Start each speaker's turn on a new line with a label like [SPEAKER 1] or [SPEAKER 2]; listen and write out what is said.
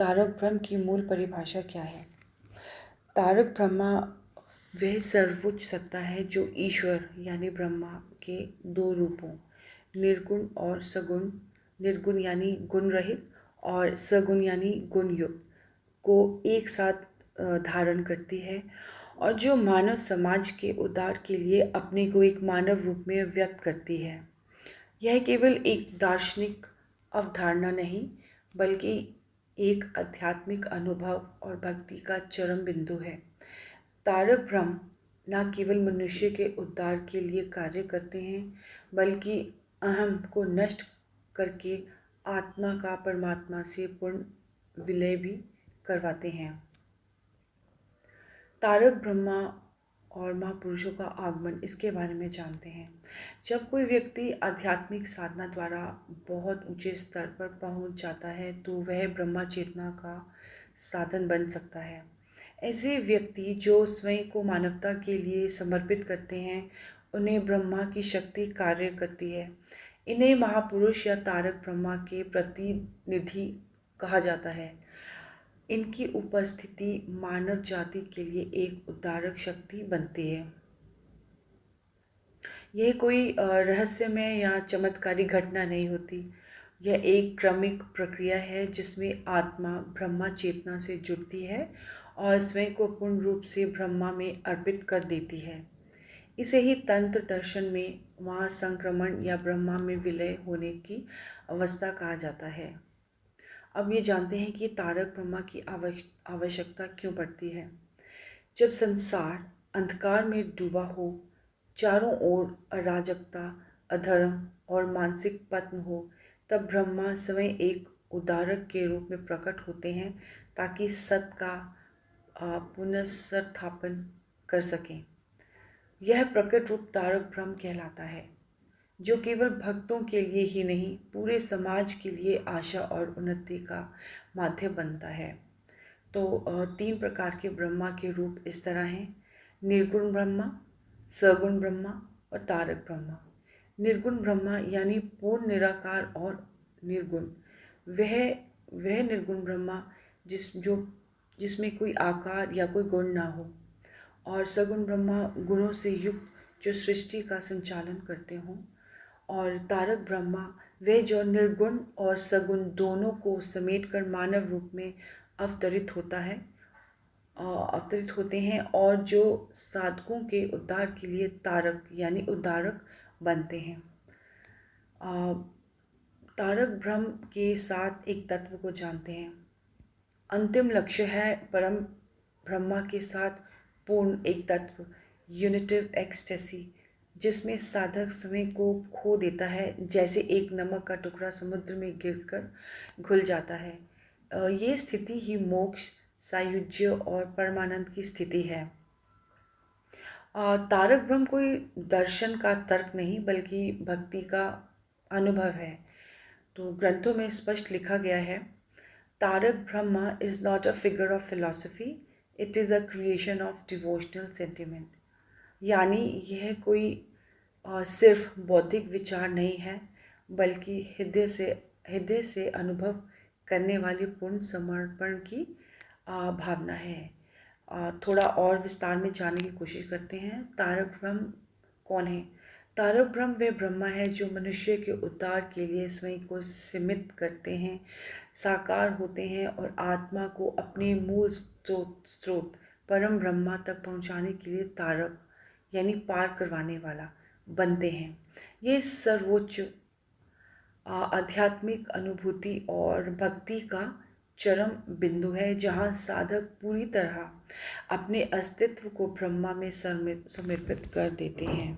[SPEAKER 1] तारक ब्रह्म की मूल परिभाषा क्या है? तारक ब्रह्मा वह सर्वोच्च सत्ता है जो ईश्वर यानी ब्रह्मा के दो रूपों निर्गुण और सगुण, निर्गुण यानी गुण रहित और सगुण यानी गुण युक्त को एक साथ धारण करती है और जो मानव समाज के उद्धार के लिए अपने को एक मानव रूप में व्यक्त करती है। यह केवल एक दार्शनिक अवधारणा नहीं बल्कि एक आध्यात्मिक अनुभव और भक्ति का चरम बिंदु है। तारक ब्रह्म न केवल मनुष्य के उद्धार के लिए कार्य करते हैं बल्कि अहम को नष्ट करके आत्मा का परमात्मा से पूर्ण विलय भी करवाते हैं। तारक ब्रह्मा और महापुरुषों का आगमन, इसके बारे में जानते हैं। जब कोई व्यक्ति आध्यात्मिक साधना द्वारा बहुत ऊंचे स्तर पर पहुंच जाता है तो वह ब्रह्मा चेतना का साधन बन सकता है। ऐसे व्यक्ति जो स्वयं को मानवता के लिए समर्पित करते हैं उन्हें ब्रह्मा की शक्ति कार्य करती है। इन्हें महापुरुष या तारक ब्रह्मा के प्रतिनिधि कहा जाता है। इनकी उपस्थिति मानव जाति के लिए एक उद्धारक शक्ति बनती है। यह कोई रहस्यमय या चमत्कारी घटना नहीं होती। यह एक क्रमिक प्रक्रिया है जिसमें आत्मा ब्रह्मा चेतना से जुड़ती है और स्वयं को पूर्ण रूप से ब्रह्मा में अर्पित कर देती है। इसे ही तंत्र दर्शन में वहाँ संक्रमण या ब्रह्मा में विलय होने की अवस्था कहा जाता है। अब ये जानते हैं कि तारक ब्रह्मा की आवश्यकता क्यों पड़ती है। जब संसार अंधकार में डूबा हो, चारों ओर अराजकता, अधर्म और मानसिक पतन हो, तब ब्रह्मा स्वयं एक उद्धारक के रूप में प्रकट होते हैं ताकि सत्य का पुनर्स्थापन कर सकें। यह प्रकट रूप तारक ब्रह्म कहलाता है जो केवल भक्तों के लिए ही नहीं पूरे समाज के लिए आशा और उन्नति का माध्यम बनता है। तो 3 प्रकार के ब्रह्मा के रूप इस तरह हैं: निर्गुण ब्रह्मा, सगुण ब्रह्मा और तारक ब्रह्मा। निर्गुण ब्रह्मा यानी पूर्ण निराकार और निर्गुण, वह निर्गुण ब्रह्मा जिसमें कोई आकार या कोई गुण ना हो। और सगुण ब्रह्मा गुणों से युक्त जो सृष्टि का संचालन करते हों। और तारक ब्रह्मा वे जो निर्गुण और सगुण दोनों को समेटकर मानव रूप में अवतरित होते हैं और जो साधकों के उद्धार के लिए तारक यानी उद्धारक बनते हैं। तारक ब्रह्म के साथ एक तत्व को जानते हैं। अंतिम लक्ष्य है परम ब्रह्मा के साथ पूर्ण एक तत्व, यूनिटिव एक्सटेसी, जिसमें साधक समय को खो देता है जैसे एक नमक का टुकड़ा समुद्र में गिरकर घुल जाता है। ये स्थिति ही मोक्ष, सायुज्य और परमानंद की स्थिति है। तारक ब्रह्म कोई दर्शन का तर्क नहीं बल्कि भक्ति का अनुभव है। तो ग्रंथों में स्पष्ट लिखा गया है, Tarak Brahma is not a figure of philosophy, it is a creation of devotional sentiment. यानी यह कोई सिर्फ बौद्धिक विचार नहीं है बल्कि हृदय से अनुभव करने वाली पूर्ण समर्पण की भावना है। थोड़ा और विस्तार में जानने की कोशिश करते हैं। तारक ब्रह्म कौन है? तारक ब्रह्म वे ब्रह्मा है जो मनुष्य के उद्धार के लिए स्वयं को सीमित करते हैं, साकार होते हैं और आत्मा को अपने मूल स्रोत परम ब्रह्मा तक पहुंचाने के लिए तारक यानी पार करवाने वाला बनते हैं। ये सर्वोच्च आध्यात्मिक अनुभूति और भक्ति का चरम बिंदु है जहाँ साधक पूरी तरह अपने अस्तित्व को ब्रह्मा में समर्पित कर देते हैं।